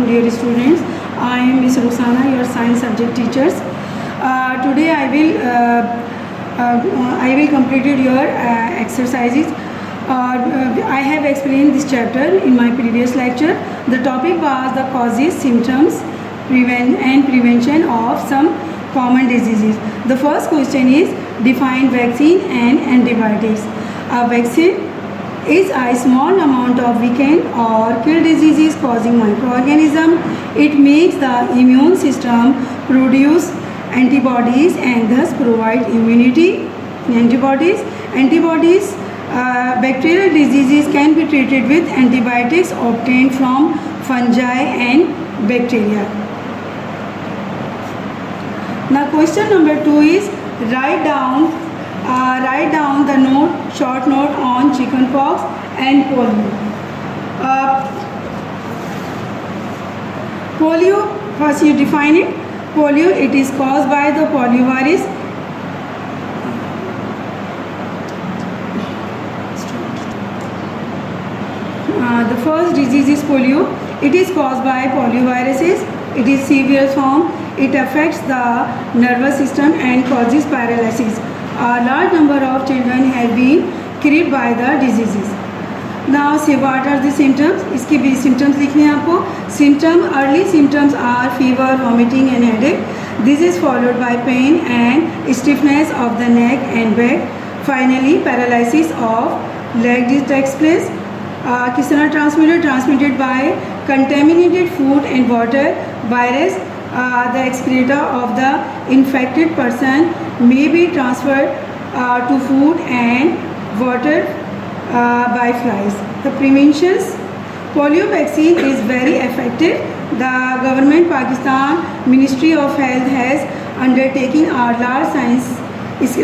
dear students. I am Ms. Roxana, your science subject teachers. Today I will complete your exercises. I have explained this chapter in my previous lecture. The topic was the causes, symptoms, and prevention of some common diseases. The first question is define vaccine and antibiotics. A vaccine is a small amount of weaken or kill diseases causing microorganism. It makes the immune system produce antibodies and thus provide immunity. Antibodies. Bacterial diseases can be treated with antibiotics obtained from fungi and bacteria. Now question number 2 is write down the short note on chickenpox and polio. Polio, first you define it. Polio, it is caused by the poliovirus. The first disease is polio. It is caused by polioviruses. It is severe form. It affects the nervous system and causes paralysis. A large number of children have been killed by the diseases. Now say what are the symptoms? इसके भी symptoms लिखने हैं आपको. Early symptoms are fever, vomiting and headache. This is followed by pain and stiffness of the neck and back. Finally, paralysis of leg takes place. किस तरह transmitted by contaminated food and water. Virus, the excreta of the infected person may be transferred to food and water by flies. The preventions, polio vaccine is very effective. The government Pakistan Ministry of Health has undertaken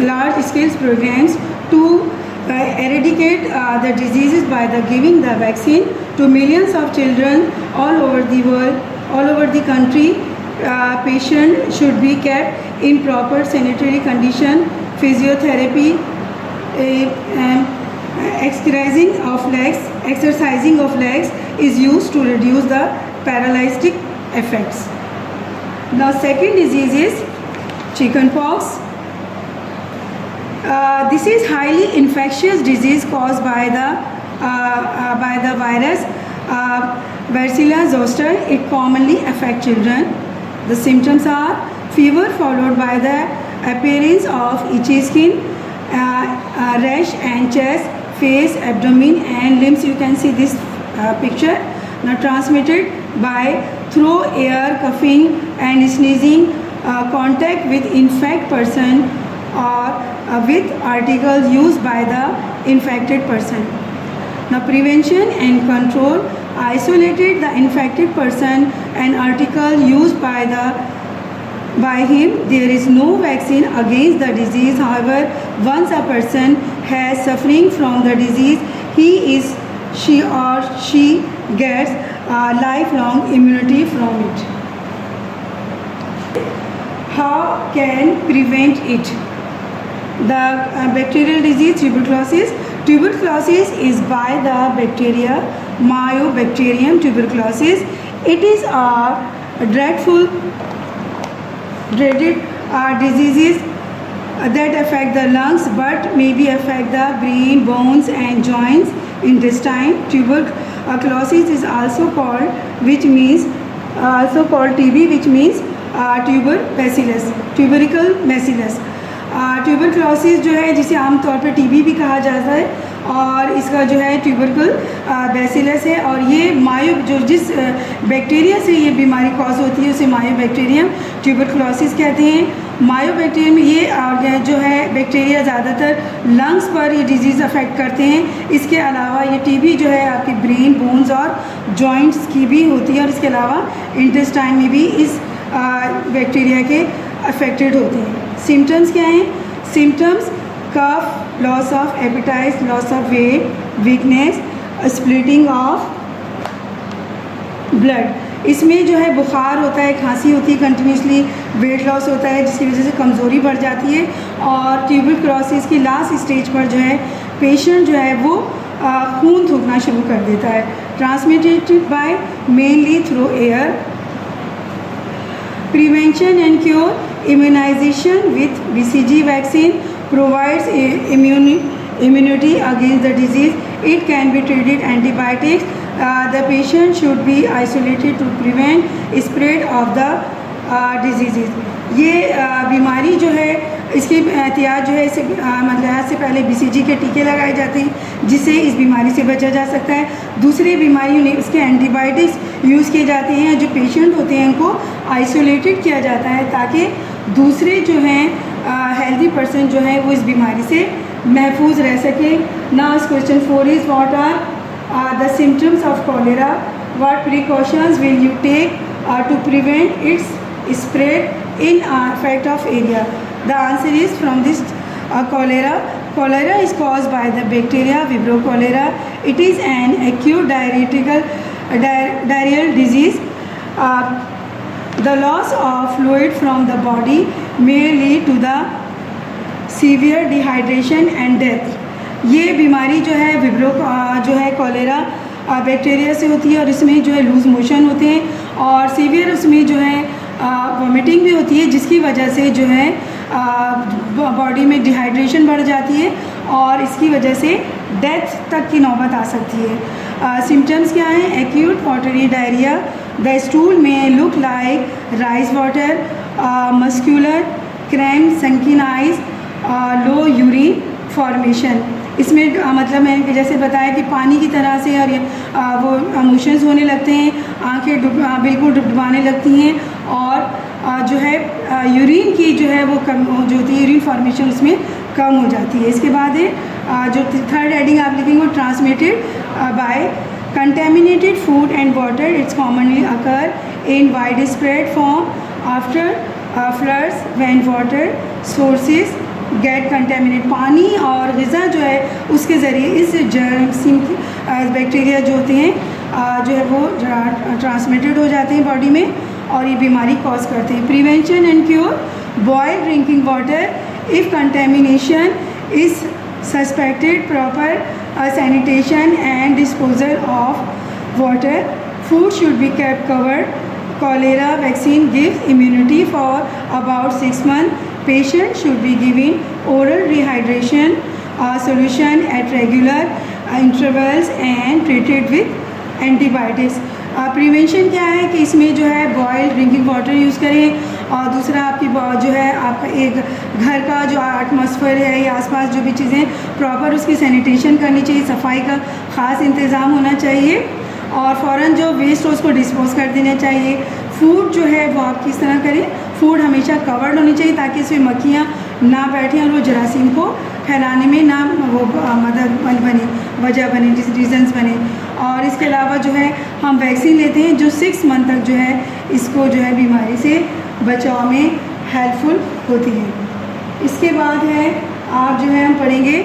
large scale programs to eradicate the diseases by giving the vaccine to millions of children all over the world, all over the country. Patient should be kept in proper sanitary condition. Physiotherapy, exercising of legs is used to reduce the paralytic effects. Now second disease is chickenpox. This is highly infectious disease caused by the virus Varicella zoster. It commonly affects children. The symptoms are fever followed by the appearance of itchy skin, rash and chest, face, abdomen and limbs. You can see this picture. Now transmitted by through air, coughing and sneezing, contact with infected person or with articles used by the infected person. Now prevention and control, isolated the infected person and article used by him. There is no vaccine against the disease. However, once a person has suffering from the disease, she or she gets lifelong immunity from it. How can prevent it? The bacterial disease tuberculosis. Tuberculosis is by the bacteria Mycobacterium tuberculosis. It is a dreaded diseases that affect the lungs but maybe affect the brain, bones and joints, intestine. Tuberculosis is also called TB, which means tubercle bacillus. Tuberculosis जो है जिसे आमतौर पर TB भी कहा जाता है और इसका जो है ट्यूबरकल बैसिलस है और ये जिस बैक्टीरिया से ये बीमारी कॉज होती है उसे मायोबैक्टीरियम ट्यूबरक्लोसिस कहते हैं. मायोबैक्टीरियम ये जो है बैक्टीरिया ज़्यादातर लंग्स पर ये डिजीज़ अफेक्ट करते हैं. इसके अलावा ये टीबी जो है आपकी ब्रेन, बोन्स और जॉइंट्स की भी होती है और इसके अलावा इंटेस्टाइन में भी इस बैक्टीरिया के अफेक्टेड होते हैं. सिम्टम्स क्या हैं? Symptoms cough, loss of appetite, loss of weight, weakness, splitting of blood. इसमें जो है बुखार होता है, खांसी होती है कंटिन्यूसली, वेट लॉस होता है जिसकी वजह से कमज़ोरी बढ़ जाती है और ट्यूबरक्लोसिस की लास्ट स्टेज पर जो है पेशेंट जो है वो खून थूकना शुरू कर देता है. transmitted by mainly through air. Prevention and cure. Immunization with BCG vaccine provides immunity against the disease. It can be treated antibiotics. The patient should be isolated to prevent spread of the diseases. ये बीमारी जो है इसकी एहतियात जो है इसे मतलब से पहले BCG के टीके लगाए जाते हैं जिससे इस बीमारी से बचा जा सकता है। दूसरी बीमारियों में इसके एंटीबायोटिक्स यूज़ किए जाते हैं। जो पेशेंट होते हैं उनको आइसोलेटेड किया जाता है ताकि दूसरे जो हैं हेल्दी पर्सन जो है वो इस बीमारी से महफूज रह सके। Now question 4 is what are the symptoms of cholera, what precautions will you take to prevent its spread in affect of area? The answer is from this cholera. Cholera is caused by the bacteria Vibrio cholera. It is an acute diarrheal disease. The loss of fluid from the body may lead to the severe dehydration and death. ये बीमारी जो है विब्रो जो है cholera bacteria से होती है और इसमें जो है लूज़ मोशन होते हैं और सीवियर उसमें जो है वॉमिटिंग भी होती है जिसकी वजह से जो है बॉडी में डिहाइड्रेशन बढ़ जाती है और इसकी वजह से डेथ तक की नौबत आ सकती है। सिम्टम्स क्या हैं? Acute watery diarrhoea, the stool में look like rice water, muscular cramp, sunken eyes, low urine formation. इसमें मतलब मैंने जैसे बताया कि पानी की तरह से और वो इमोशंस होने लगते हैं, आंखें बिल्कुल डुबवाने लगती हैं और जो है यूरिन की जो है वो कम जो होती है, यूरिन फॉर्मेशन उसमें कम हो जाती है। इसके बाद है जो थर्ड हेडिंग आप लिखेंगे वो transmitted by contaminated food and water. It's commonly occur in wide spread form after floods when water sources get contaminate. पानी और ग़िज़ा जो है उसके ज़रिए इस जर्म बैक्टीरिया जो होते हैं जो है वो ट्रांसमिटेड हो जाते हैं बॉडी में और ये बीमारी कॉज करते हैं। Prevention and cure, boil drinking water if contamination is suspected, proper sanitation and disposal of water, food should be kept covered. Cholera vaccine gives immunity for about 6 months. Patient should be given oral rehydration solution at regular intervals and treated with antibiotics. Prevention क्या है कि इसमें जो है boil drinking water use करें और दूसरा आपकी जो है आपका एक घर का जो एटमॉस्फेयर है या आसपास जो भी चीज़ें प्रॉपर उसकी सैनिटेशन करनी चाहिए, सफाई का ख़ास इंतज़ाम होना चाहिए और फ़ौरन जो वेस्ट हो उसको डिस्पोज कर देना चाहिए। फूड जो है वो आप किस तरह करें, फूड हमेशा कवर्ड होनी चाहिए ताकि इसमें मक्खियाँ ना बैठें और वो जरासीम को फैलाने में ना वो मदद बने, वजह बने, रीजंस बने। और इसके अलावा जो है हम वैक्सीन लेते हैं जो 6 मंथ तक जो है इसको जो है बीमारी से बचाव में हेल्पफुल होती है। इसके बाद है आप जो है हम पढ़ेंगे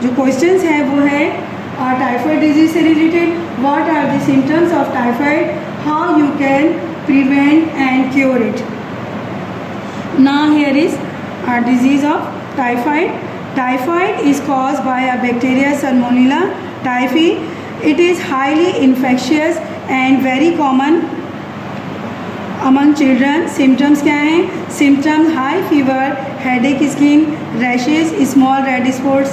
जो क्वेश्चंस हैं वो है टाइफाइड डिजीज़ से related. What are the symptoms of typhoid, how you can prevent and cure it. Now here is disease of typhoid. Typhoid is caused by a bacteria Salmonella typhi. It is highly infectious and very common among children. Symptoms क्या हैं? Symptoms high fever, headache, skin rashes, small red spots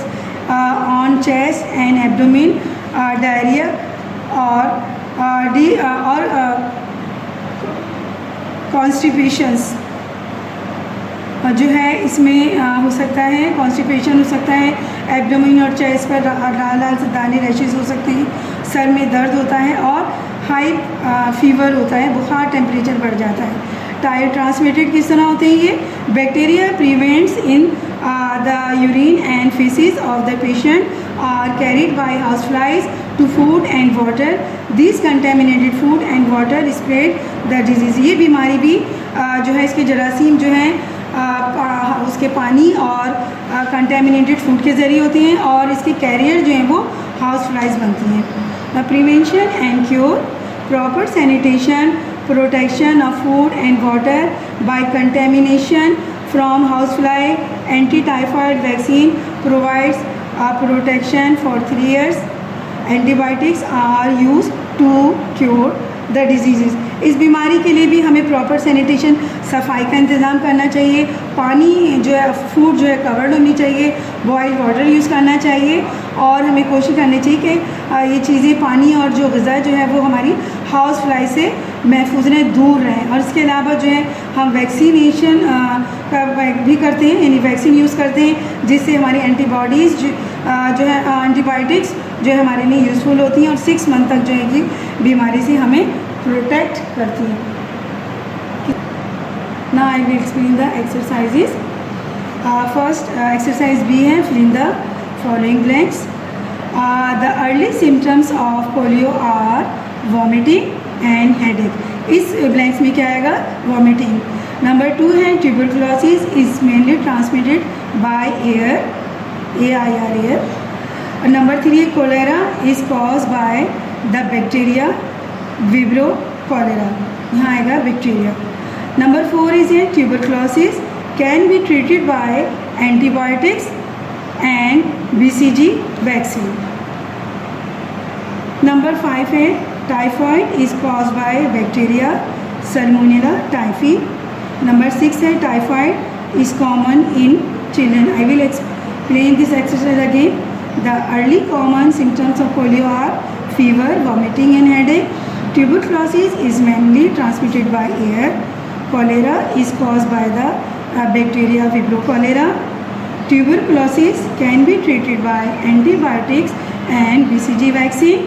on chest and abdomen, diarrhea और constipations जो है इसमें हो सकता है, constipation हो सकता है, एब्डोमेन और चेस्ट पर लाल लाल से दाने रैशेस हो सकते हैं, सर में दर्द होता है और हाई फीवर होता है, बुखार टेम्परेचर बढ़ जाता है। टाइप ट्रांसमिटेड किस तरह होते हैं ये? Bacteria prevents in the urine and faeces of the patient are carried by house flies to food and water. This contaminated food and water spread the disease. ये बीमारी भी जो है इसके जरासीम जो हैं उसके पानी और कंटेमिनेटेड फूड के ज़रिए होती हैं और इसके कैरियर जो हैं वो हाउस फ्लाइज बनती हैं। Prevention and cure, proper sanitation, protection of food and water by contamination from house fly, anti typhoid vaccine provides protection for 3 years. Antibiotics are use to cure the disease. इस बीमारी के लिए भी हमें proper sanitation, सफाई का इंतज़ाम करना चाहिए, पानी जो है, फूड जो है कवर्ड होनी चाहिए, बॉइल्ड वाटर यूज़ करना चाहिए, और हमें कोशिश करनी चाहिए कि ये चीज़ें, पानी और जो ग़िज़ा जो है वो हमारी हाउस फ्लाई से महफूज रहें, दूर रहें। और इसके अलावा जो है हम वैक्सीनेशन का भी करते हैं, यानी वैक्सीन यूज़ करते हैं, जिससे हमारी एंटीबॉडीज़ जो है एंटीबायोटिक्स जो है हमारे लिए यूज़फुल होती हैं और 6 मंथ तक जो है कि बीमारी से हमें प्रोटेक्ट करती हैं। Now I will explain the exercises. First exercise B है, fill in the following blanks. The early symptoms of polio are vomiting and headache. इस ब्लैंक्स में क्या आएगा? वॉमिटिंग। नंबर 2 है, tuberculosis is mainly transmitted by air, AIR air. Number 3 है, cholera is cause by the bacteria vibrio cholera, यहाँ आएगा bacteria. Number 4 is है, tuberculosis can be treated by antibiotics and BCG vaccine. Number 5 है, typhoid is cause by bacteria Salmonella typhi. Number 6 है, typhoid is common in children. I will explain this exercise again. The early common symptoms of polio are fever, vomiting and headache. Tuberculosis is mainly transmitted by air. Cholera is caused by the bacteria Vibrio cholera. Tuberculosis can be treated by antibiotics and BCG vaccine.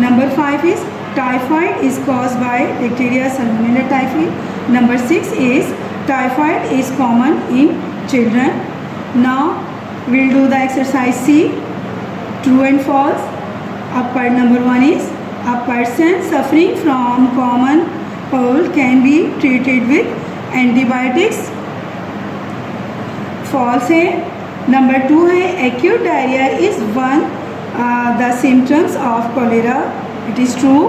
Number 5 is typhoid is caused by bacteria Salmonella typhi. Number 6 is typhoid is common in children. Now we'll do the exercise C, true and false. Number 1 is a person suffering from common cold can be treated with antibiotics. False है। Number 2 है, acute diarrhea is one the symptoms of cholera. It is true.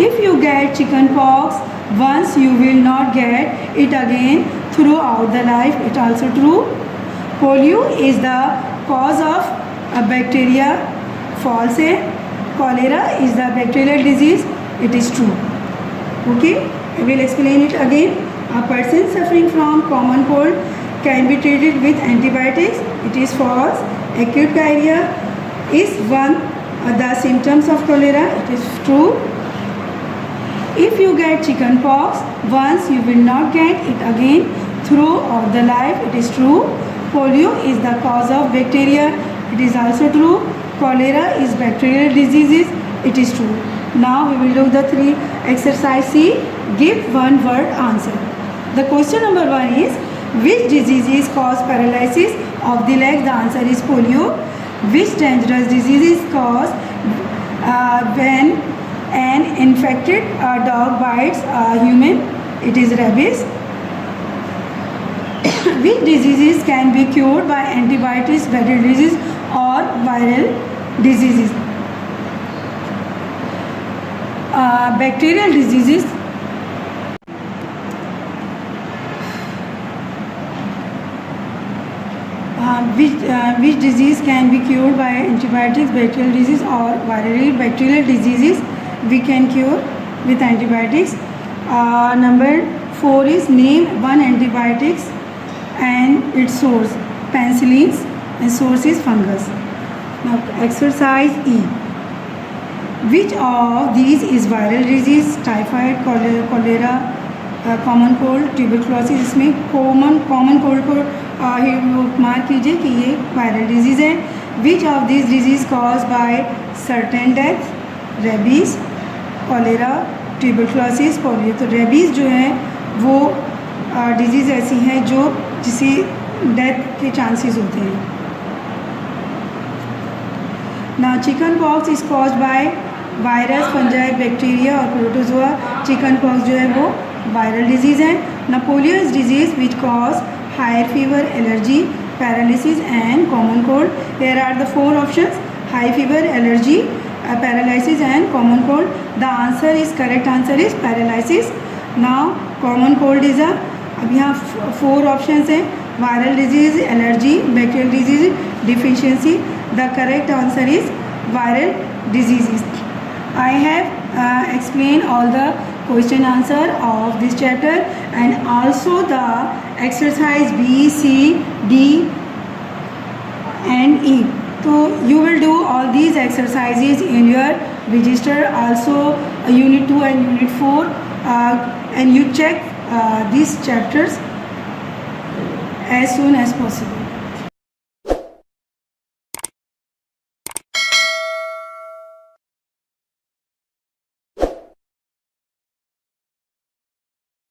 If you get chicken pox once, you will not get it again throughout the life. It also true. Polio is the cause of a bacteria. False है। Cholera is the bacterial disease. It is true. Okay, I will explain it again. A person suffering from common cold can be treated with antibiotics. It is false. Acute diarrhea is one the symptoms of cholera. It is true. If you get chicken pox once, you will not get it again throughout the life. It is true. Polio is the cause of bacteria. It is also true. Cholera is bacterial diseases. It is true. Now we will do the 3 exercise C. Give one word answer. The question number 1 is, which diseases cause paralysis of the leg? The answer is polio. Which dangerous disease is caused when an infected dog bites a human? It is rabies. Which diseases can be cured by antibiotics, bacterial disease or viral diseases? Bacterial diseases. Which disease can be cured by antibiotics, bacterial disease or viral? Bacterial diseases we can cure with antibiotics. Number 4 is, name one antibiotics and its source. Penicillins and source is fungus. Now exercise E. Which of these is viral disease? Typhoid, cholera, common cold, tuberculosis. इसमें common cold को mark कीजिए कि ये viral disease है. Which of these disease caused by certain death? Rabies, cholera, tuberculosis, polio. तो rabies जो है वो डिजीज़ ऐसी है जो जिसे डेथ के चांसेस होते हैं. ना chicken pox is caused by virus, fungi, bacteria और प्रोटोजोआ. चिकन पॉक्स जो है वो वायरल डिजीज़ है. ना polio is disease which cause higher fever, allergy, paralysis and common cold. There are the 4 options: high fever, allergy, paralysis and common cold. The answer is, correct answer is paralysis. Now common cold is अब यहाँ 4 options हैं: viral disease, allergy, bacterial disease, deficiency. The correct answer is viral diseases. I have explained all the question answer of this chapter and also the exercise B, C, D and E. So you will do all these exercises in your register, also unit 2 and unit 4, and you check these chapters as soon as possible.